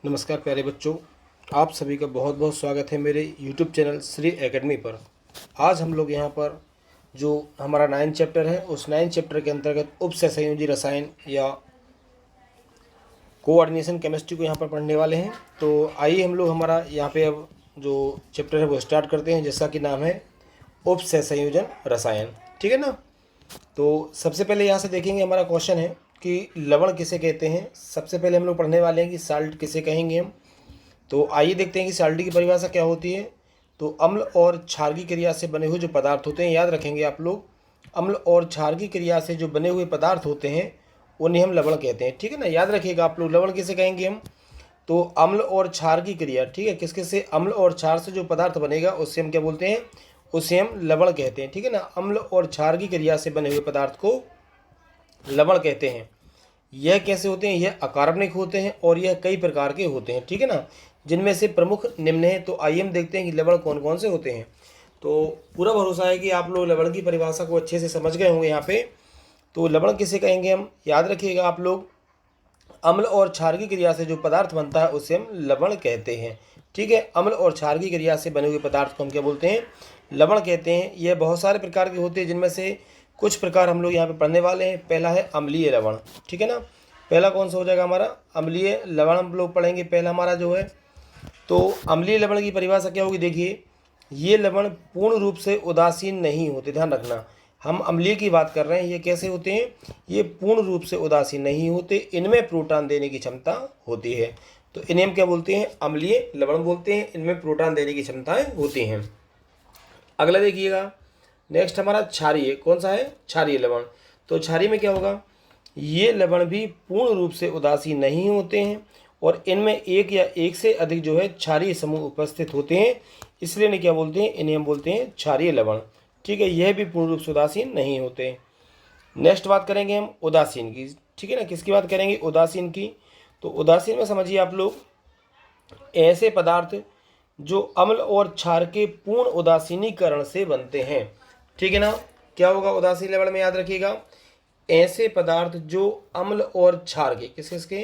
नमस्कार प्यारे बच्चों, आप सभी का बहुत बहुत स्वागत है मेरे YouTube चैनल श्री एकेडमी पर। आज हम लोग यहाँ पर जो हमारा 9 चैप्टर है उस 9 चैप्टर के अंतर्गत उपसहसंयोजी रसायन या कोऑर्डिनेशन केमिस्ट्री को यहाँ पर पढ़ने वाले हैं। तो आइए हम लोग हमारा यहाँ पे अब जो चैप्टर है वो स्टार्ट करते हैं, जिसका कि नाम है उपसहसंयोजन रसायन। ठीक है ना। तो सबसे पहले यहाँ से देखेंगे, हमारा क्वेश्चन है कि लवण किसे कहते हैं। सबसे पहले हम लोग पढ़ने वाले हैं कि साल्ट किसे कहेंगे हम। तो आइए देखते हैं कि साल्ट की परिभाषा क्या होती है। तो अम्ल और क्षार की क्रिया से बने हुए जो पदार्थ होते हैं, याद रखेंगे आप लोग, अम्ल और क्षार की क्रिया से जो बने हुए पदार्थ होते हैं उन्हें हम लवण कहते हैं। ठीक है ना, याद रखिएगा आप लोग, लवण किसे कहेंगे हम। तो अम्ल और क्षार की क्रिया, ठीक है, किसके से, अम्ल और क्षार से जो पदार्थ बनेगा उससे हम क्या बोलते हैं, उसे हम लवण कहते हैं। ठीक है ना, अम्ल और क्षार की क्रिया से बने हुए पदार्थ को लवण कहते हैं। यह कैसे होते हैं, यह अकार्बनिक होते हैं और यह कई प्रकार के होते हैं। ठीक है ना, जिनमें से प्रमुख निम्न है। तो आइए हम देखते हैं कि लवण कौन कौन से होते हैं। तो पूरा भरोसा है कि आप लोग लवण की परिभाषा को अच्छे से समझ गए होंगे यहाँ पे। तो लवण किसे कहेंगे हम, याद रखिएगा आप लोग, अम्ल और क्षार की क्रिया से जो पदार्थ बनता है उसे हम लवण कहते हैं। ठीक है, अम्ल और क्षार की क्रिया से बने हुए पदार्थ को हम क्या बोलते हैं, लवण कहते हैं। यह बहुत सारे प्रकार के होते हैं, जिनमें से कुछ प्रकार हम लोग यहाँ पे पढ़ने वाले हैं। पहला है अम्लीय लवण। ठीक है ना, पहला कौन सा हो जाएगा हमारा, अम्लीय लवण हम लोग पढ़ेंगे पहला हमारा जो है। तो अम्लीय लवण की परिभाषा क्या होगी, देखिए, ये लवण पूर्ण रूप से उदासीन नहीं होते। ध्यान रखना, हम अम्लीय की बात कर रहे हैं। ये कैसे होते हैं, ये पूर्ण रूप से उदासीन नहीं होते, इनमें प्रोटॉन देने की क्षमता होती है। तो इन्हें हम क्या बोलते हैं, अम्लीय लवण बोलते हैं। इनमें प्रोटॉन देने की क्षमताएं होती हैं। अगला देखिएगा, नेक्स्ट हमारा क्षारीय, कौन सा है, क्षारीय लवण। तो क्षारीय में क्या होगा, ये लवण भी पूर्ण रूप से उदासीन नहीं होते हैं और इनमें एक या एक से अधिक जो है क्षारीय समूह उपस्थित होते हैं, इसलिए इन्हें क्या बोलते हैं, इन्हें हम बोलते हैं क्षारीय लवण। ठीक है, यह भी पूर्ण रूप से उदासीन नहीं होते। नेक्स्ट बात करेंगे हम उदासीन की। ठीक है ना, किसकी बात करेंगे, उदासीन की। तो उदासीन में समझिए आप लोग, ऐसे पदार्थ जो अम्ल और क्षार के पूर्ण उदासीनीकरण से बनते हैं। ठीक है ना, क्या होगा उदासीन लवण में, याद रखिएगा, ऐसे पदार्थ जो अम्ल और क्षार के, किसके,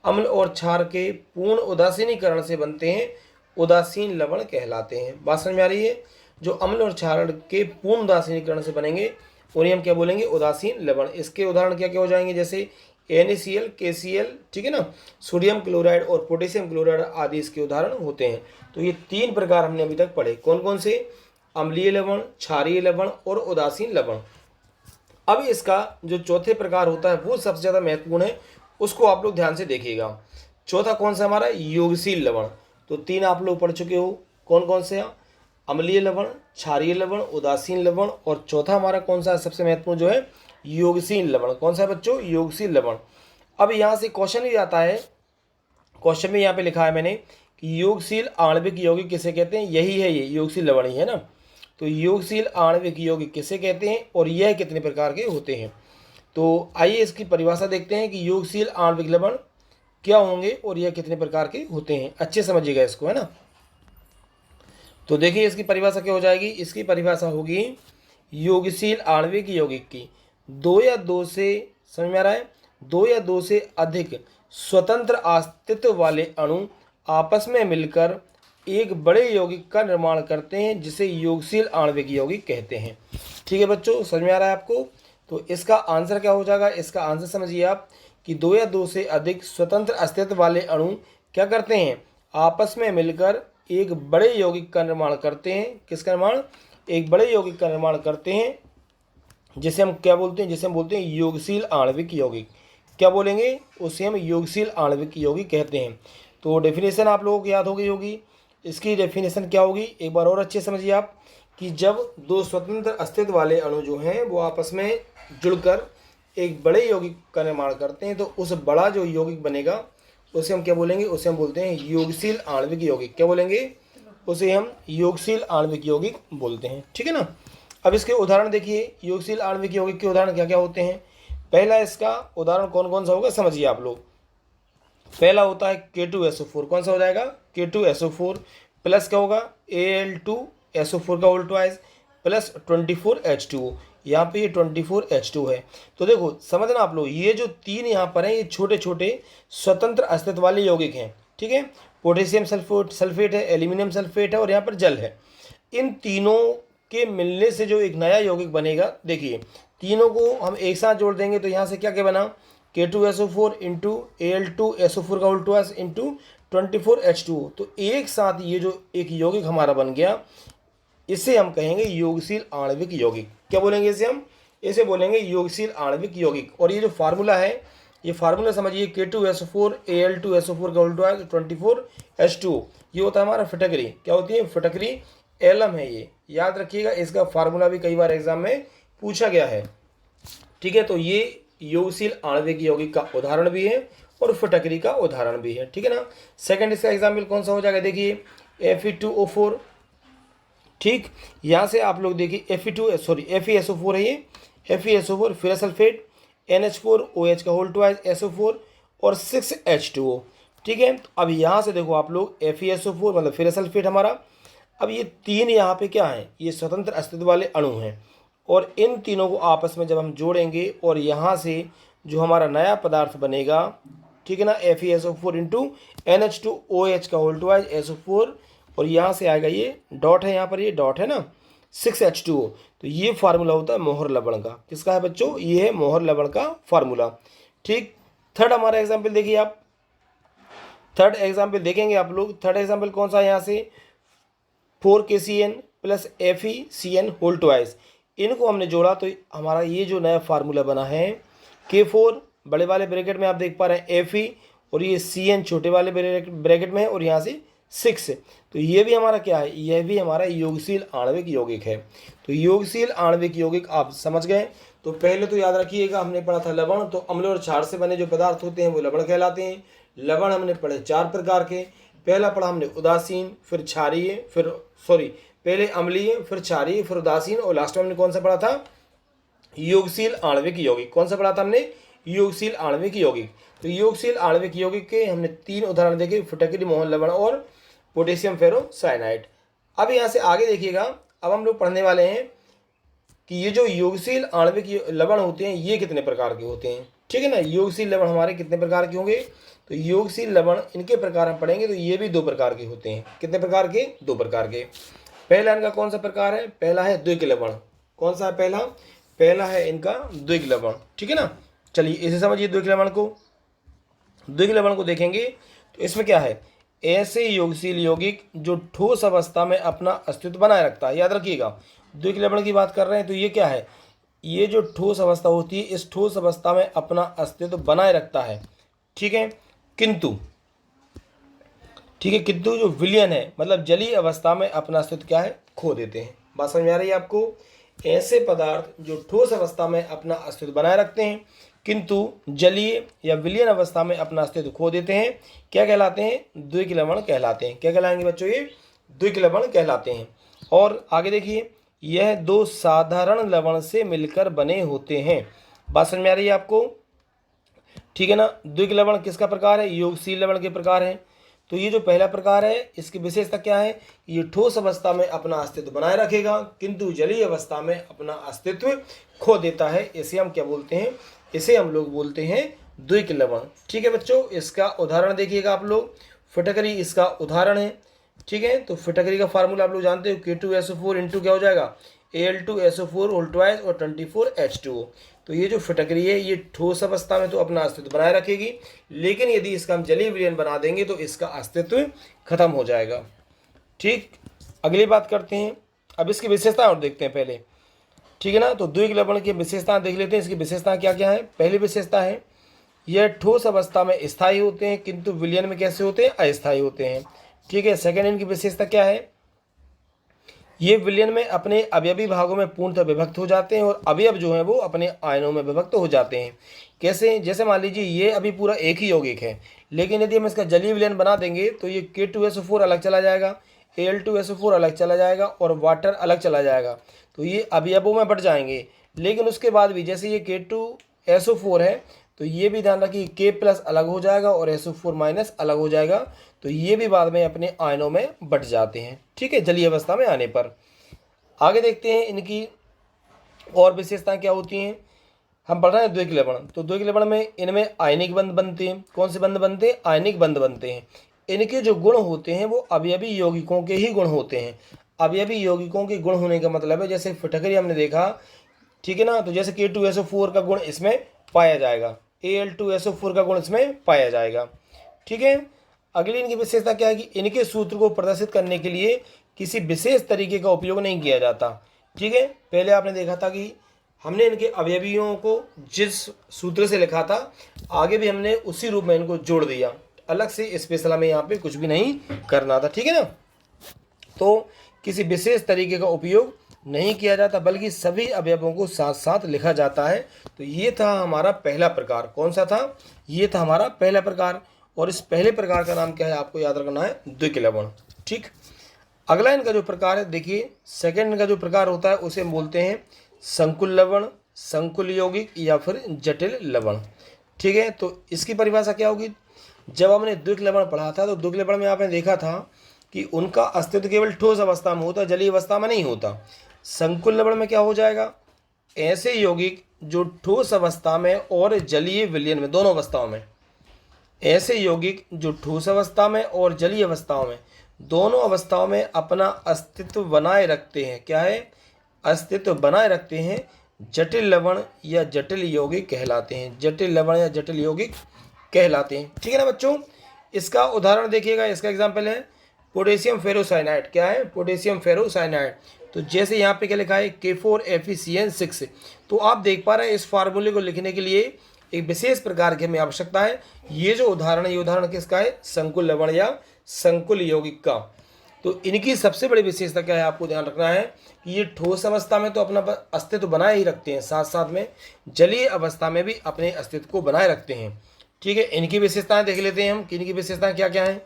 अम्ल और क्षार के पूर्ण उदासीनीकरण से बनते हैं, उदासीन लवण कहलाते हैं। बात समझ में आ रही है, जो अम्ल और क्षार के पूर्ण उदासीनीकरण से बनेंगे उन्हें हम क्या बोलेंगे, उदासीन लवण। इसके उदाहरण क्या क्या हो जाएंगे, जैसे NaCl, KCl, ठीक है ना, सोडियम क्लोराइड और पोटेशियम क्लोराइड आदि इसके उदाहरण होते हैं। तो ये 3 प्रकार हमने अभी तक पढ़े, कौन कौन से, अम्लीय लवण, क्षारीय लवण और उदासीन लवण। अब इसका जो चौथे प्रकार होता है वो सबसे ज़्यादा महत्वपूर्ण है, उसको आप लोग ध्यान से देखिएगा। चौथा कौन सा हमारा, योगशील लवण। तो 3 आप लोग पढ़ चुके हो, कौन कौन से, अम्लीय लवण, क्षारीय लवण, उदासीन लवण, और चौथा हमारा कौन सा है, सबसे महत्वपूर्ण जो है, योगशील लवण। कौन सा है बच्चों, योगशील लवण। अब यहाँ से क्वेश्चन भी आता है, क्वेश्चन में यहाँ पे लिखा है मैंने कि योगशील आणविक यौगिक किसे कहते हैं, यही है, ये योगशील लवण ही है ना। तो योगशील आणविक यौगिक किसे कहते हैं और यह कितने प्रकार के होते हैं। तो आइए इसकी परिभाषा देखते हैं कि योगशील आणविक लवण क्या होंगे और यह कितने प्रकार के होते हैं। अच्छे समझिएगा इसको, है ना। तो देखिए इसकी परिभाषा क्या हो जाएगी, इसकी परिभाषा होगी योगशील आणविक यौगिक की, 2 या 2 से, समझ में आ रहा है, 2 या 2 से अधिक स्वतंत्र अस्तित्व वाले अणु आपस में मिलकर एक बड़े यौगिक का निर्माण करते हैं, जिसे योगशील आणविक यौगिक कहते हैं। ठीक है बच्चों, समझ में आ रहा है आपको। तो इसका आंसर क्या हो जाएगा, इसका आंसर समझिए आप कि 2 या 2 से अधिक स्वतंत्र अस्तित्व वाले अणु क्या करते हैं, आपस में मिलकर एक बड़े यौगिक का निर्माण करते हैं। किसका निर्माण, एक बड़े यौगिक का निर्माण करते हैं, जिसे हम क्या बोलते हैं, जिसे हम बोलते हैं योगशील आणविक यौगिक। क्या बोलेंगे, उसे हम योगशील आणविक यौगिक कहते हैं। तो डेफिनेशन आप लोगों को याद हो गई होगी। इसकी डेफिनेशन क्या होगी, एक बार और अच्छे समझिए आप, कि जब 2 स्वतंत्र अस्तित्व वाले अणु जो हैं वो आपस में जुड़कर एक बड़े यौगिक का निर्माण करते हैं, तो उस बड़ा जो यौगिक बनेगा उसे हम क्या बोलेंगे, उसे हम बोलते हैं योगशील आणविक यौगिक। क्या बोलेंगे, उसे हम योगशील आणविक यौगिक बोलते हैं। ठीक है ना। अब इसके उदाहरण देखिए, योगशील आणविक यौगिक के उदाहरण क्या क्या होते हैं। पहला इसका उदाहरण कौन कौन सा होगा, समझिए आप लोग। पहला होता है K2SO4, कौन सा हो जाएगा, K2SO4 प्लस क्या होगा, Al2SO4 का उल्टा प्लस 24H2O। यहाँ पे ये 24H2 है। तो देखो समझना आप लोग, ये जो 3 यहाँ पर हैं ये छोटे छोटे स्वतंत्र अस्तित्व वाले यौगिक हैं। ठीक है। पोटेशियम सल्फेट है, एल्यूमिनियम सल्फेट है और यहाँ पर जल है। इन तीनों के मिलने से जो एक नया यौगिक बनेगा, देखिए तीनों को हम एक साथ जोड़ देंगे तो यहाँ से क्या क्या बना, K2SO4 इंटू Al2SO4 का उल्टा इंटू 24H2O। तो एक साथ ये जो एक यौगिक हमारा बन गया, इसे हम कहेंगे योगशील आणविक यौगिक। क्या बोलेंगे इसे हम? इसे बोलेंगे योगशील आणविक यौगिक। और ये जो फार्मूला है, ये फार्मूला समझिए, K2SO4 Al2SO4 का उल्टा 24H2O। ये होता है हमारा फिटकरी। क्या होती है? फिटकरी एलम है ये, याद रखिएगा। इसका फार्मूला भी कई बार एग्जाम में पूछा गया है, ठीक है। तो ये योगशील आणविक यौगिक का उदाहरण भी है और फिटकरी का उदाहरण भी है, ठीक है ना। सेकंड इसका एग्जाम्पल कौन सा हो जाएगा, देखिए Fe2O4, ठीक। यहाँ से आप लोग देखिए FeSO4 है ये, FeSO4 फिर सल्फेट NH4OH का होल ट्वाइस SO4 और 6H2O, ठीक है। तो अब यहाँ से देखो आप लोग FeSO4 मतलब फिर सल्फेट हमारा। अब ये तीन यहाँ पे क्या है, ये स्वतंत्र अस्तित्व वाले अणु हैं और इन तीनों को आपस में जब हम जोड़ेंगे और यहाँ से जो हमारा नया पदार्थ बनेगा, ठीक है ना, FeSO4 इंटू NH2OH का होल ट्वाइस SO4 और यहाँ से आएगा ये डॉट है, यहाँ पर ये डॉट है ना 6H2O। तो ये फार्मूला होता है मोहर लवण का। किसका है बच्चों? ये है मोहर लवण का फार्मूला, ठीक। थर्ड हमारा एग्जाम्पल देखिए आप, थर्ड एग्जाम्पल देखेंगे आप लोग। थर्ड एग्जाम्पल कौन सा है? यहाँ से 4KCN plus FeCN whole twice, इनको हमने जोड़ा तो हमारा ये जो नया फार्मूला बना है K4 बड़े वाले ब्रैकेट में आप देख पा रहे हैं Fe और ये CN छोटे वाले ब्रैकेट में है और यहाँ से 6। तो ये भी हमारा क्या है? यह भी हमारा योगशील आणविक यौगिक है। तो योगशील आणविक यौगिक आप समझ गए। तो पहले तो याद रखिएगा, हमने पढ़ा था लवण, तो अम्ल और क्षार से बने जो पदार्थ होते हैं वो लवण कहलाते हैं। लवण हमने पढ़े 4 प्रकार के। पहला पढ़ा हमने उदासीन, फिर क्षारीय, पहले अम्लीय, फिर क्षारीय, फिर उदासीन और लास्ट में हमने कौन सा पढ़ा था? योगशील आणविक यौगिक। कौन सा पढ़ा था हमने? योगशील आणविक यौगिक। तो योगशील आणविक यौगिक के हमने 3 उदाहरण देखे, फिटकरी, मोहर लवण और पोटेशियम फेरोसाइनाइड। अब यहाँ से आगे देखिएगा, अब हम लोग पढ़ने वाले हैं कि ये जो योगशील आणविक लवण होते हैं ये कितने प्रकार के होते हैं, ठीक है ना। योगशील लवण हमारे कितने प्रकार के होंगे? तो योगशील लवण इनके प्रकार हम पढ़ेंगे तो ये भी 2 प्रकार के होते हैं। कितने प्रकार के? 2 प्रकार के। पहला इनका कौन सा प्रकार है? पहला है द्विक लवण। कौन सा है पहला? पहला है इनका द्विक लवण, ठीक है ना। चलिए इसे समझिए, द्विक लवण को। द्विक लवण को देखेंगे तो इसमें क्या है? ऐसे योगशील यौगिक जो ठोस अवस्था में अपना अस्तित्व बनाए रखता है। याद रखिएगा, द्विक लवण की बात कर रहे हैं तो ये क्या है? ये जो ठोस अवस्था होती है, इस ठोस अवस्था में अपना अस्तित्व बनाए रखता है, ठीक है। किंतु जो विलयन है मतलब जलीय अवस्था में अपना अस्तित्व क्या है? खो देते हैं। बात समझ आ रही है आपको? ऐसे पदार्थ जो ठोस अवस्था में अपना अस्तित्व बनाए रखते हैं किंतु जलीय या विलयन अवस्था में अपना अस्तित्व खो देते हैं, क्या कहलाते हैं? द्विक लवण कहलाते हैं। क्या कहलाएंगे बच्चों? ये द्विक लवण कहलाते हैं। और आगे देखिए, यह 2 साधारण लवण से मिलकर बने होते हैं। बात समझ में आ रही है आपको? ठीक है ना। द्विक लवण किसका प्रकार है? योगशील लवण के प्रकार है। तो ये जो पहला प्रकार है इसकी विशेषता क्या है? ये ठोस अवस्था में अपना अस्तित्व बनाए रखेगा किंतु जलीय अवस्था में अपना अस्तित्व खो देता है। इसे हम क्या बोलते हैं? इसे हम लोग बोलते हैं द्विक लवण, ठीक है बच्चों। इसका उदाहरण देखिएगा आप लोग, फिटकरी इसका उदाहरण है, ठीक है। तो फिटकरी का फार्मूला आप लोग जानते हो, K2SO4 इंटू क्या हो जाएगा? Al2SO4 होल ट्वाइस और 24H2O। तो ये जो फिटकरी है ये ठोस अवस्था में तो अपना अस्तित्व बनाए रखेगी, लेकिन यदि इसका हम जलीय विलयन बना देंगे तो इसका अस्तित्व खत्म हो जाएगा, ठीक। अगली बात करते हैं, अब इसकी विशेषता और देखते हैं पहले, ठीक है ना। तो द्विक लवण की विशेषता देख लेते हैं। इसकी विशेषता क्या क्या है? पहली विशेषता है यह ठोस अवस्था में स्थायी होते हैं किंतु विलयन में कैसे होते हैं? अस्थायी होते हैं, ठीक है। सेकेंड इनकी विशेषता क्या है? ये विलयन में अपने अवयवी भागों में पूर्णतः विभक्त हो जाते हैं और अवयव जो है वो अपने आयनों में विभक्त हो जाते हैं। कैसे? जैसे मान लीजिए ये अभी पूरा एक ही यौगिक है, लेकिन यदि हम इसका जलीय विलयन बना देंगे तो ये K2SO4 अलग चला जाएगा, Al2SO4 अलग चला जाएगा और वाटर अलग चला जाएगा। तो ये अवयवों में बढ़ जाएंगे, लेकिन उसके बाद भी जैसे ये K2SO4 है तो ये भी ध्यान रखिए K+ अलग हो जाएगा और SO4- अलग हो जाएगा। तो ये भी बाद में अपने आयनों में बट जाते हैं, ठीक है, जलीय अवस्था में आने पर। आगे देखते हैं इनकी और विशेषताएं क्या होती हैं। हम पढ़ रहे हैं द्विक लवण, तो द्विक लवण में इनमें आयनिक बंध बनते हैं। कौन से बंध बनते हैं? आयनिक बंध बनते हैं। इनके जो गुण होते हैं वो अवयवी यौगिकों के ही गुण होते हैं। अवयवी यौगिकों के गुण होने का मतलब है, जैसे फिटकरी हमने देखा, ठीक है ना, तो जैसे K2SO4 का गुण इसमें पाया जाएगा, Al2SO4 का गुण इसमें पाया जाएगा, ठीक है। अगली इनकी विशेषता क्या है कि इनके सूत्र को प्रदर्शित करने के लिए किसी विशेष तरीके का उपयोग नहीं किया जाता, ठीक है। पहले आपने देखा था कि हमने इनके अवयवियों को जिस सूत्र से लिखा था, आगे भी हमने उसी रूप में इनको जोड़ दिया, अलग से स्पेशल हमें यहाँ पे कुछ भी नहीं करना था, ठीक है ना। तो किसी विशेष तरीके का उपयोग नहीं किया जाता, बल्कि सभी अवयवों को साथ साथ लिखा जाता है। तो ये था हमारा पहला प्रकार। कौन सा था? ये था हमारा पहला प्रकार। और इस पहले प्रकार का नाम क्या है, आपको याद रखना है, द्विक लवण, ठीक। अगला इनका जो प्रकार है, देखिए सेकंड इनका जो प्रकार होता है उसे हम बोलते हैं संकुल लवण, संकुल यौगिक या फिर जटिल लवण, ठीक है। तो इसकी परिभाषा क्या होगी? जब हमने द्विक लवण पढ़ा था तो द्विक लवण में आपने देखा था कि उनका अस्तित्व केवल ठोस अवस्था में होता, जलीय अवस्था में नहीं होता। संकुल लवण में क्या हो जाएगा? ऐसे यौगिक जो ठोस अवस्था में और जलीय विलयन में, दोनों अवस्थाओं में, ऐसे यौगिक जो ठोस अवस्था में और जलीय अवस्थाओं में, दोनों अवस्थाओं में अपना अस्तित्व बनाए रखते हैं। क्या है? अस्तित्व बनाए रखते हैं, जटिल लवण या जटिल यौगिक कहलाते हैं। जटिल लवण या जटिल यौगिक कहलाते हैं, ठीक है ना बच्चों। इसका उदाहरण देखिएगा, इसका एग्जाम्पल है पोटेशियम फेरोसाइनाइड। क्या है? Potassium ferrocyanide. तो जैसे यहाँ पे क्या लिखा है K4FeCN6। तो आप देख पा रहे हैं इस फार्मूले को लिखने के लिए एक विशेष प्रकार की हमें आवश्यकता है। ये जो उदाहरण है, ये उदाहरण किसका है? संकुल लवण या संकुल यौगिक का। तो इनकी सबसे बड़ी विशेषता क्या है, आपको ध्यान रखना है कि ये ठोस अवस्था में तो अपना अस्तित्व बनाए ही रखते हैं, साथ साथ में जलीय अवस्था में भी अपने अस्तित्व को बनाए रखते हैं, ठीक है। इनकी विशेषताएं देख लेते हैं हम कि इनकी विशेषताएं क्या क्या हैं।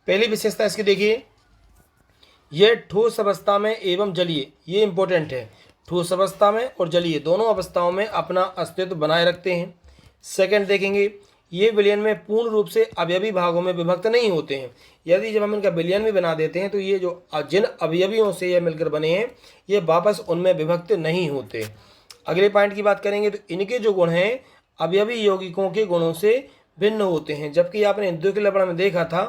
पहली विशेषता इसकी देखिए, यह ठोस अवस्था में एवं जलीय, ये इंपॉर्टेंट है, ठोस अवस्था में और जलीय दोनों अवस्थाओं में अपना अस्तित्व बनाए रखते हैं। सेकंड देखेंगे, ये विलयन में पूर्ण रूप से अवयवी भागों में विभक्त नहीं होते हैं। यदि जब हम इनका विलयन भी बना देते हैं तो ये जो जिन अवयवियों से ये मिलकर बने हैं, ये वापस उनमें विभक्त नहीं होते। अगले पॉइंट की बात करेंगे तो इनके जो गुण हैं अवयवी यौगिकों के गुणों से भिन्न होते हैं। जबकि आपने द्विक लवण में देखा था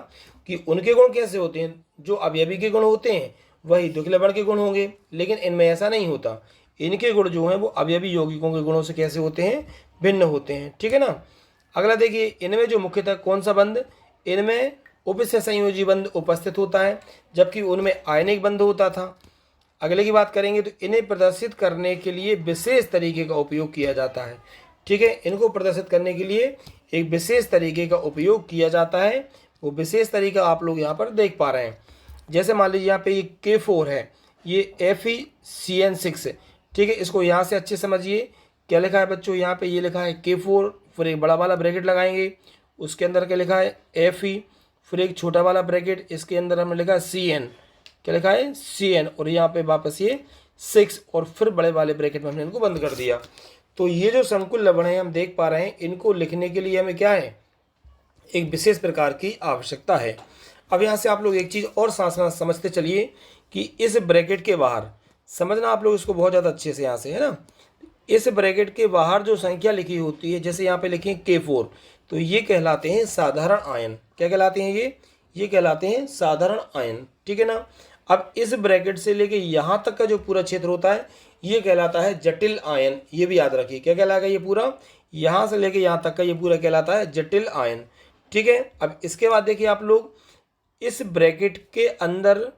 कि उनके गुण कैसे होते हैं, जो अवयवी के गुण होते हैं वही द्विक लवण के गुण होंगे, लेकिन इनमें ऐसा नहीं होता। इनके गुण जो हैं वो अवयवी यौगिकों के गुणों से कैसे होते हैं? भिन्न होते हैं, ठीक है ना। अगला देखिए, इनमें जो मुख्यतः कौन सा बंध, इनमें उपस्य संयोजी बंध उपस्थित होता है, जबकि उनमें आयनिक बंध होता था। अगले की बात करेंगे तो इन्हें प्रदर्शित करने के लिए विशेष तरीके का उपयोग किया जाता है, ठीक है। इनको प्रदर्शित करने के लिए एक विशेष तरीके का उपयोग किया जाता है। वो विशेष तरीका आप लोग यहाँ पर देख पा रहे हैं। जैसे मान लीजिए यहाँ पे ये K4 है, ये FeCN6 है, ठीक है। इसको यहाँ से अच्छे समझिए, क्या लिखा है बच्चों, यहाँ पे ये लिखा है K4, फिर एक बड़ा वाला ब्रैकेट लगाएंगे, उसके अंदर क्या लिखा है Fe, फिर एक छोटा वाला ब्रैकेट, इसके अंदर हमने लिखा है Cn, क्या लिखा है Cn, और यहाँ पे वापस ये 6, और फिर बड़े वाले ब्रैकेट में हमने इनको बंद कर दिया। तो ये जो संकुल लवण है हम देख पा रहे हैं, इनको लिखने के लिए हमें क्या है, एक विशेष प्रकार की आवश्यकता है। अब यहाँ से आप लोग एक चीज़ और साथ साथ समझते चलिए कि इस ब्रैकेट के बाहर, समझना आप लोग इसको बहुत ज़्यादा अच्छे से यहाँ से, है ना। इस ब्रैकेट के बाहर जो संख्या लिखी होती है, जैसे यहाँ पे लिखी है K4, तो ये कहलाते हैं साधारण आयन। क्या कहलाते हैं ये कहलाते हैं साधारण आयन, ठीक है ना। अब इस ब्रैकेट से लेके यहाँ तक का जो पूरा क्षेत्र होता है ये कहलाता है जटिल आयन। ये भी याद रखिए, क्या कहलाएगा ये पूरा, यहाँ से लेके यहाँ तक का ये पूरा कहलाता है जटिल आयन, ठीक है। अब इसके बाद देखिए आप लोग, इस ब्रैकेट के अंदर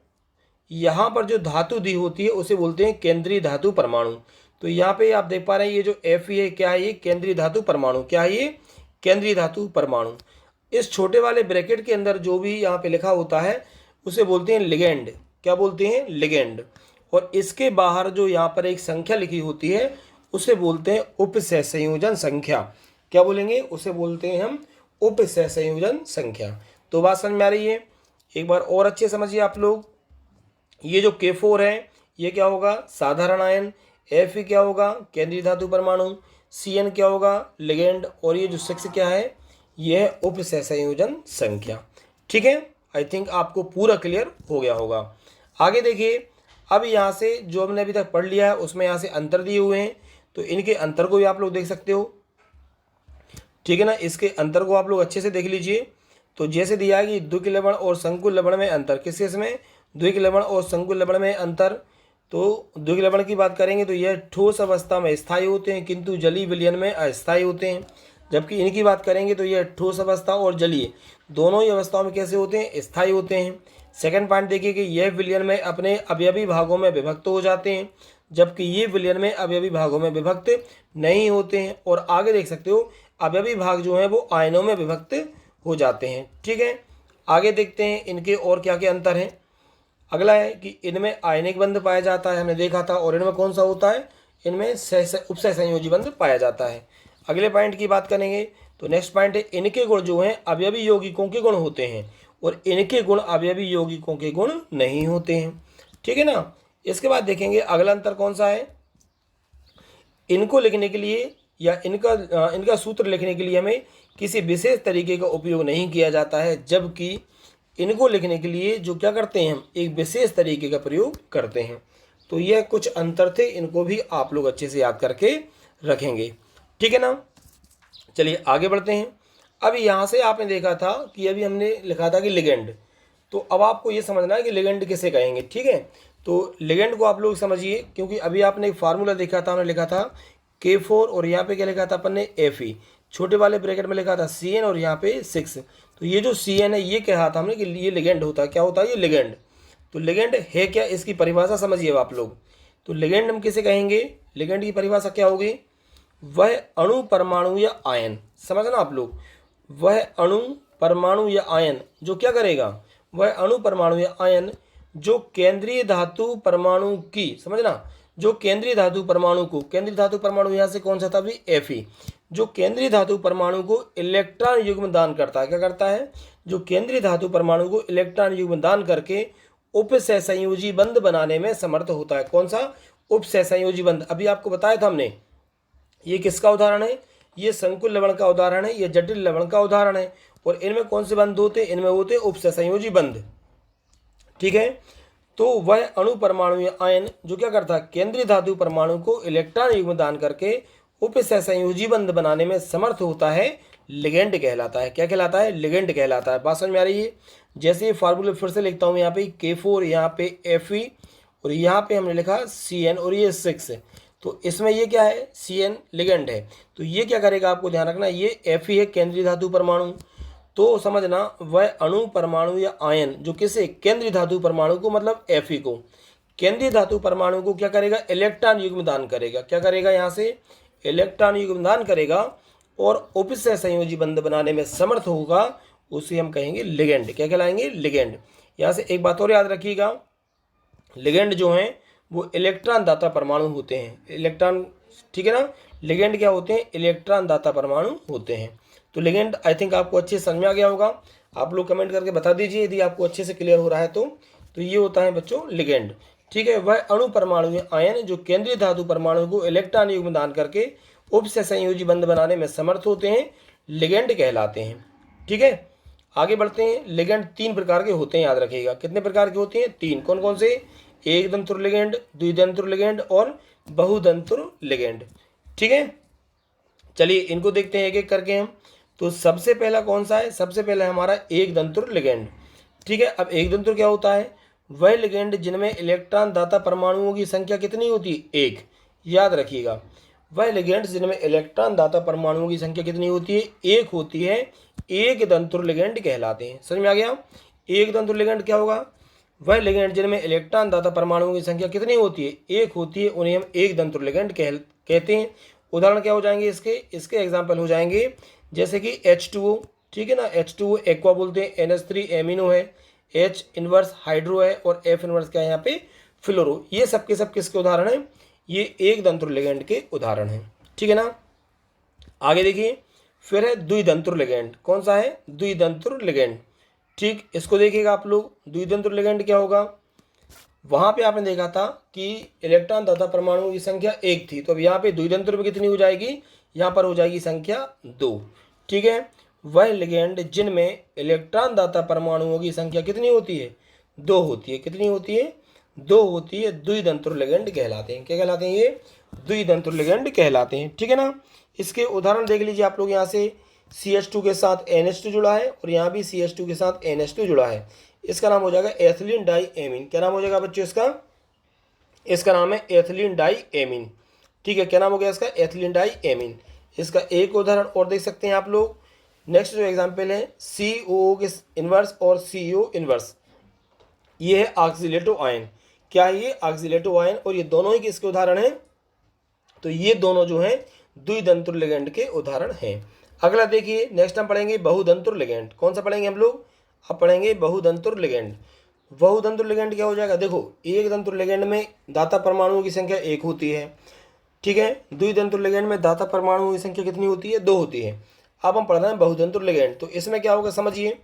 यहाँ पर जो धातु दी होती है उसे बोलते हैं केंद्रीय धातु परमाणु। तो यहाँ पे आप देख पा रहे हैं ये जो Fe है, क्या है ये? केंद्रीय धातु परमाणु। क्या है ये? केंद्रीय धातु परमाणु। इस छोटे वाले ब्रैकेट के अंदर जो भी यहाँ पे लिखा होता है उसे बोलते हैं लिगेंड। क्या बोलते हैं? लिगेंड। और इसके बाहर जो यहाँ पर एक संख्या लिखी होती है उसे बोलते हैं उपसहसंयोजन संख्या। क्या बोलेंगे? उसे बोलते हैं हम उपसहसंयोजन संख्या। तो बात समझ में आ रही है? एक बार और अच्छे समझिए आप लोग, ये जो K4 है ये क्या होगा? साधारण आयन। Fe क्या होगा? केंद्रीय धातु परमाणु। Cn क्या होगा? लिगेंड। और ये जो 6 क्या है? ये है उपसहसंयोजन संख्या, ठीक है। आई थिंक आपको पूरा क्लियर हो गया होगा। आगे देखिए, अब यहाँ से जो हमने अभी तक पढ़ लिया है उसमें यहाँ से अंतर दिए हुए हैं, तो इनके अंतर को भी आप लोग देख सकते हो, ठीक है ना। इसके अंतर को आप लोग अच्छे से देख लीजिए। तो जैसे दिया है कि द्विक लवण और संकुल लवण में अंतर, किस केस में, द्विक लवण और संकुल लवण में अंतर। तो द्विक लवण की बात करेंगे तो यह ठोस अवस्था में स्थायी होते हैं किंतु जलीय विलयन में अस्थायी होते हैं। जबकि इनकी बात करेंगे तो यह ठोस अवस्था और जलीय दोनों ही अवस्थाओं में कैसे होते हैं, स्थायी होते हैं। सेकंड पॉइंट देखिए कि यह विलयन में अपने अवयवी भागों में विभक्त हो जाते हैं, जबकि ये विलयन में अवयवी भागों में विभक्त नहीं होते हैं। और आगे देख सकते हो अवयवी भाग जो हैं वो आयनों में विभक्त हो जाते हैं। ठीक है, आगे देखते हैं इनके और क्या क्या अंतर हैं। अगला है कि इनमें आयनिक बंध पाया जाता है, हमने देखा था, और इनमें कौन सा होता है, इनमें उपसह संयोजी बंध पाया जाता है। अगले पॉइंट की बात करेंगे तो नेक्स्ट पॉइंट है इनके गुण जो हैं अवयवी यौगिकों के गुण होते हैं और इनके गुण अवयवी यौगिकों के गुण नहीं होते हैं। ठीक है ना। इसके बाद देखेंगे अगला अंतर कौन सा है, इनको लिखने के लिए या इनका सूत्र लिखने के लिए हमें किसी विशेष तरीके का उपयोग नहीं किया जाता है, जबकि इनको लिखने के लिए जो क्या करते हैं हम एक विशेष तरीके का प्रयोग करते हैं। तो यह कुछ अंतर थे, इनको भी आप लोग अच्छे से याद करके रखेंगे। ठीक है ना। चलिए आगे बढ़ते हैं। अभी यहाँ से आपने देखा था कि अभी हमने लिखा था कि लिगेंड, तो अब आपको ये समझना है कि लिगेंड किसे कहेंगे। ठीक है, तो लिगेंड को आप लोग समझिए, क्योंकि अभी आपने एक फार्मूला देखा था, हमने लिखा था K4 और यहाँ पे क्या लिखा था अपन ने Fe, छोटे वाले ब्रैकेट में लिखा था Cn और यहाँ पे 6। तो ये जो Cn है ये कहा था हमने कि ये लिगेंड होता है। क्या होता है ये लिगेंड। तो लिगेंड है क्या, इसकी परिभाषा समझिए आप लोग। तो लिगेंड हम किसे कहेंगे, लिगेंड की परिभाषा क्या होगी, वह अणु परमाणु या आयन, समझना आप लोग, वह अणु परमाणु या आयन जो क्या करेगा, वह अणु परमाणु या आयन जो केंद्रीय धातु परमाणु की, समझना, जो केंद्रीय धातु परमाणु को, केंद्रीय धातु परमाणु यहाँ से कौन सा था भी Fe, जो केंद्रीय धातु परमाणु को इलेक्ट्रॉन युग्म दान करता है, क्या करता है, जो केंद्रीय धातु परमाणु को इलेक्ट्रॉन युग्म दान करके उपसहसंयोजी बंध बनाने में समर्थ होता है। कौन सा, उपसहसंयोजी बंध। अभी आपको बताया था हमने, ये किसका उदाहरण है, ये संकुल लवण का उदाहरण है, ये जटिल लवण का उदाहरण है। और इनमें कौन से बंध होते, इनमें होते उपसहसंयोजी बंध। ठीक है, तो वह अणु परमाणु या आयन जो क्या करता है, केंद्रीय धातु परमाणु को इलेक्ट्रॉन युग्म दान करके उपसहसंयोजी बंध बनाने में समर्थ होता है, लिगेंड कहलाता है। क्या कहलाता है, लिगेंड कहलाता है। बात समझ में आ रही है। जैसे ये फार्मूले फिर से लिखता हूँ, यहाँ पे K4, यहाँ पे Fe और यहाँ पे हमने लिखा Cn और ये 6। तो इसमें ये क्या है, Cn लिगेंड है। तो ये क्या करेगा, आपको ध्यान रखना, ये Fe है केंद्रीय धातु परमाणु। तो समझना वह अणु परमाणु या आयन जो किसे, केंद्रीय धातु परमाणु को, मतलब Fe को, केंद्रीय धातु परमाणु को क्या करेगा, इलेक्ट्रॉन युग्म दान करेगा। क्या करेगा, यहाँ से इलेक्ट्रॉन युग्म दान करेगा और उपसह संयोजी बंध बनाने में समर्थ होगा, उसे हम कहेंगे लिगेंड। क्या कहलाएंगे, लिगेंड। यहाँ से एक बात और याद रखिएगा, लिगेंड जो हैं वो इलेक्ट्रॉन दाता परमाणु होते हैं, इलेक्ट्रॉन, ठीक है ना। लिगेंड क्या होते हैं, इलेक्ट्रॉन दाता परमाणु होते हैं। तो लिगेंड आई थिंक आपको अच्छे से समझ में आ गया होगा। आप लोग कमेंट करके बता दीजिए यदि आपको अच्छे से क्लियर हो रहा है तो ये होता है बच्चों लिगेंड। ठीक है, वह अणु परमाणु या आयन जो केंद्रीय धातु परमाणु को इलेक्ट्रॉन युग्म दान करके उपसह संयोजी बंध बनाने में समर्थ होते हैं, लिगेंड कहलाते हैं। ठीक है, आगे बढ़ते हैं। लिगेंड 3 प्रकार के होते हैं, याद रखिएगा। कितने प्रकार के होते हैं, 3। कौन कौन से, एक दंतुर लिगेंड, द्विदंतुर लिगेंड और बहुदंतुर लिगेंड। ठीक है, चलिए इनको देखते हैं एक एक करके हम। तो सबसे पहला कौन सा है, सबसे पहला हमारा एक दंतुर लिगेंड। ठीक है, अब एक दंतुर क्या होता है, वह लिगेंड जिनमें इलेक्ट्रॉन दाता परमाणुओं की संख्या कितनी होती है, 1। याद रखिएगा, वह लिगेंड जिनमें इलेक्ट्रॉन दाता परमाणुओं की संख्या कितनी होती है, 1 होती है, एक दंतुर लिगेंड कहलाते हैं। समझ में आ गया। एक दंतुर लिगेंड क्या होगा, वह लिगेंड जिनमें इलेक्ट्रॉन दाता परमाणुओं की संख्या कितनी होती है, 1 होती है, उन्हें हम एक दंतुर लिगेंड कहते हैं। उदाहरण क्या हो जाएंगे इसके एग्जाम्पल हो जाएंगे जैसे कि H2O। ठीक है ना, H2O एक्वा बोलते हैं, NH3 एमिनो है, H इनवर्स हाइड्रो है और F इनवर्स क्या है यहाँ पे फ्लोरो। ये सब के सब किसके उदाहरण हैं, ये एक दंतुर लिगेंड के उदाहरण हैं। ठीक है ना, आगे देखिए, फिर है द्विदंतुर लिगेंड। कौन सा है, द्विदंतुर लिगेंड। ठीक, इसको देखिएगा आप लोग, द्विदंतुर लिगेंड क्या होगा, वहां पे आपने देखा था कि इलेक्ट्रॉन दाता परमाणुओं की संख्या 1 थी, तो अब यहाँ पे द्विदंतुर में कितनी हो जाएगी, यहाँ पर हो जाएगी संख्या 2। ठीक है, वह लिगेंड जिनमें इलेक्ट्रॉन दाता परमाणुओं की संख्या कितनी होती है, 2 होती है। कितनी होती है, 2 होती है, द्विदंतुर लिगेंड कहलाते हैं। क्या कहलाते हैं, ये द्विदंतुर लिगेंड कहलाते हैं। ठीक है ना, इसके उदाहरण देख लीजिए आप लोग यहाँ से, CH2 के साथ NH2 जुड़ा है और यहाँ भी CH2 के साथ NH2 जुड़ा है। इसका नाम हो जाएगा एथिलीन डाई एमीन। क्या नाम हो जाएगा बच्चों इसका? इसका नाम है एथिलीन डाई एमीन। ठीक है, क्या नाम हो गया इसका? Ethylenediamine. इसका एक उदाहरण और देख सकते हैं आप लोग। नेक्स्ट जो एग्जाम्पल है COO के इनवर्स और CO इनवर्स, ये है ऑक्सीलेटिव आयन। क्या है ये? ऑक्सीलेटिव आयन। और ये दोनों ही किसके उदाहरण हैं? तो ये दोनों जो हैं द्वितंतुर लिगेंड के उदाहरण हैं। अगला देखिए, नेक्स्ट हम पढ़ेंगे बहुतंतुर लिगेंड। कौन सा पढ़ेंगे हम लोग? अब पढ़ेंगे बहुतंतुर लिगेंड। बहुतंतुर लिगेंड क्या हो जाएगा? देखो, एक तंतुर लिगेंड में दाता परमाणुओं की संख्या 1 होती है, ठीक है। द्वितंतुर लिगेंड में दाता परमाणुओं की संख्या कितनी होती है? 2 होती है। अब हम पढ़ रहे हैं बहुतंतुर लिगेंड। तो इसमें क्या होगा समझिए,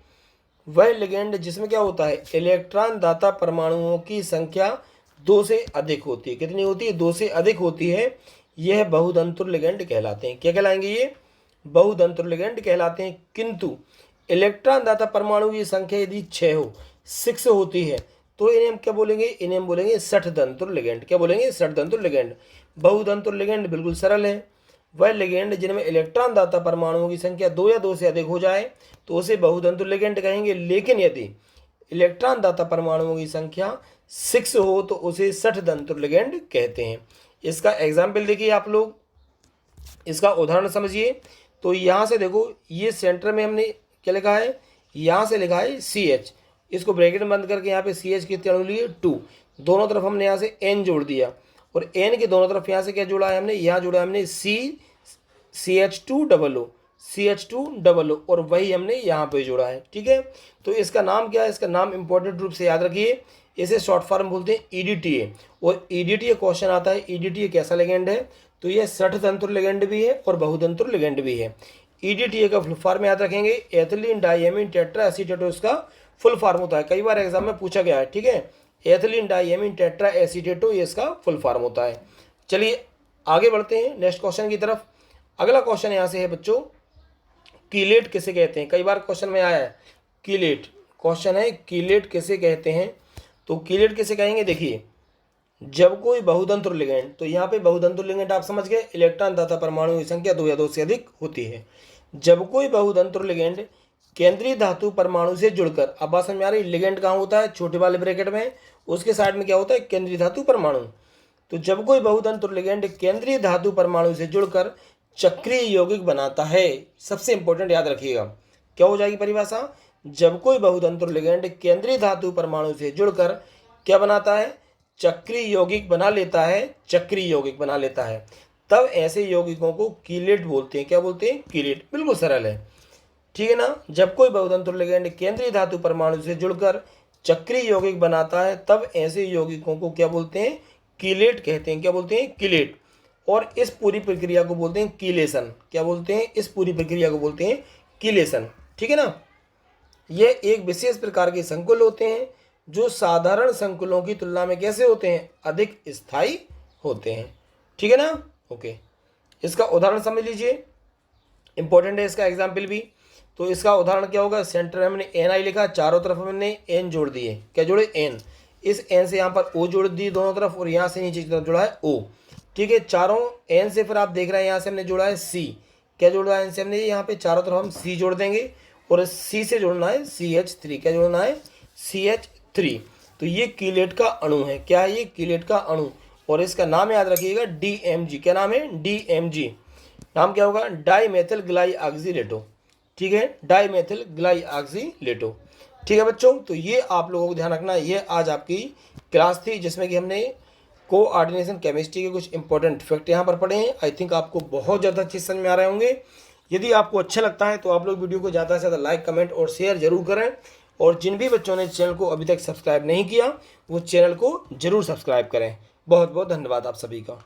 वह लिगेंड जिसमें क्या होता है, इलेक्ट्रॉन दाता परमाणुओं की संख्या 2 से अधिक होती है। कितनी होती है? 2 से अधिक होती है। यह बहुतंतुर लिगेंड कहलाते हैं। क्या कहलाएंगे ये? बहुतंतुर लिगेंड कहलाते हैं। किंतु इलेक्ट्रॉन दाता परमाणु की संख्या यदि 6 हो, 6 होती है, तो इन्हें हम क्या बोलेंगे? इन्हें हम बोलेंगे षटतंतुर लिगेंड। क्या बोलेंगे? षटतंतुर लिगेंड। बहुतंतुर लिगेंड बिल्कुल सरल है। वह लिगेंड जिनमें इलेक्ट्रॉन दाता परमाणुओं की संख्या 2 या 2 से अधिक हो जाए तो उसे बहुतंतुर लिगेंड कहेंगे। लेकिन यदि इलेक्ट्रॉन दाता परमाणुओं की संख्या 6 हो तो उसे षटतंतुर लिगेंड कहते हैं। इसका एग्जाम्पल देखिए आप लोग, इसका उदाहरण समझिए। तो यहाँ से देखो, ये सेंटर में हमने क्या लिखा है? यहाँ से लिखा है CH, इसको ब्रैकेट में बंद करके यहाँ पे CH कितने अणु लिए? 2। दोनों तरफ हमने यहाँ से N जोड़ दिया और N के दोनों तरफ यहाँ से क्या जोड़ा है हमने? यहाँ जोड़ा है हमने CH2OO, CH2OO, और वही हमने यहाँ पे जोड़ा है, ठीक है। तो इसका नाम क्या है? इसका नाम इंपॉर्टेंट रूप से याद रखिए, इसे शॉर्ट फॉर्म बोलते हैं EDTA। और EDTA क्वेश्चन आता है, EDTA कैसा लिगेंड है? तो ये षटतंतुर लिगेंड भी है और बहुतंतुर लिगेंड भी है। EDTA का फुल फॉर्म याद रखेंगे, एथिलीन डाइएमीन टेट्रा एसीटेट, इसका फुल फॉर्म होता है। कई बार एग्जाम में पूछा गया है, ठीक है। एथिलीन डाइएमीन टेट्रा एसीटेटो, ये इसका फुल फॉर्म होता है। चलिए आगे बढ़ते हैं नेक्स्ट क्वेश्चन की तरफ। अगला क्वेश्चन यहाँ से है बच्चों, कीलेट किसे कहते हैं? कई बार क्वेश्चन में आया है कीलेट। क्वेश्चन है कीलेट किसे कहते हैं? तो कीलेट किसे कहेंगे? देखिए, जब कोई बहुतंतुर लिगेंड, तो यहाँ पे बहुतंतुर लिगेंड आप समझ गए, इलेक्ट्रॉन दाता परमाणुओं की संख्या 2 या 2 से अधिक होती है। जब कोई बहुतंतुर लिगेंड केंद्रीय धातु परमाणु से जुड़कर, अब बात समझ में आ रही? लिगेंड कहाँ होता है? छोटे वाले ब्रैकेट में, उसके साइड में क्या होता है? केंद्रीय धातु परमाणु। तो जब कोई बहुतंतुर लिगेंड केंद्रीय धातु परमाणु से जुड़कर चक्रीय यौगिक बनाता है, सबसे इंपॉर्टेंट याद रखिएगा, क्या हो जाएगी परिभाषा? जब कोई बहुतंतुर लिगेंड केंद्रीय धातु परमाणु से जुड़कर क्या बनाता है? चक्रीय यौगिक बना लेता है, चक्रीय यौगिक बना लेता है, तब ऐसे यौगिकों को कीलेट बोलते हैं। क्या बोलते हैं? कीलेट। बिल्कुल सरल है, ठीक है ना। जब कोई बहुतंतुर लिगेंड केंद्रीय धातु परमाणु से जुड़कर चक्रीय यौगिक बनाता है, तब ऐसे यौगिकों को क्या बोलते हैं? कीलेट कहते हैं। क्या बोलते हैं? कीलेट। और इस पूरी प्रक्रिया को बोलते हैं कीलेशन। क्या बोलते हैं? इस पूरी प्रक्रिया को बोलते हैं कीलेशन, ठीक है ना। यह एक विशेष प्रकार के संकुल होते हैं जो साधारण संकुलों की तुलना में कैसे होते हैं? अधिक स्थायी होते हैं, ठीक है ना। ओके, इसका उदाहरण समझ लीजिए, इंपॉर्टेंट है इसका एग्जाम्पल भी। तो इसका उदाहरण क्या होगा? सेंटर में हमने NI लिखा, चारों तरफ हमने N जोड़ दिए। क्या जोड़े? N। इस N से यहाँ पर O जोड़ दी दोनों तरफ, और यहाँ से नीचे की तरफ जोड़ा है O, ठीक है। चारों N से फिर आप देख रहे हैं यहाँ से हमने जोड़ा है C। क्या जोड़ा है? N से हमने यहाँ पे चारों तरफ हम C जोड़ देंगे, और C से जोड़ना है CH3। क्या जोड़ना है? CH3। तो ये कीलेट का अणु है। क्या है ये? कीलेट का अणु। और इसका नाम याद रखिएगा DMG। क्या नाम है? DMG। नाम क्या होगा? डाईमेथिल ग्लाइऑक्सीलेटो, ठीक है, डाईमेथिल ग्लाइऑक्सीलेटो, ठीक है बच्चों। तो ये आप लोगों को ध्यान रखना, ये आज आपकी क्लास थी जिसमें कि हमने कोऑर्डिनेशन केमिस्ट्री के कुछ इंपॉर्टेंट फैक्ट यहाँ पर पढ़े हैं। आई थिंक आपको बहुत ज़्यादा अच्छे समझ में आ रहे होंगे। यदि आपको अच्छा लगता है तो आप लोग वीडियो को ज़्यादा से ज़्यादा लाइक, कमेंट और शेयर जरूर करें। और जिन भी बच्चों ने चैनल को अभी तक सब्सक्राइब नहीं किया, वो चैनल को जरूर सब्सक्राइब करें। बहुत बहुत धन्यवाद आप सभी का।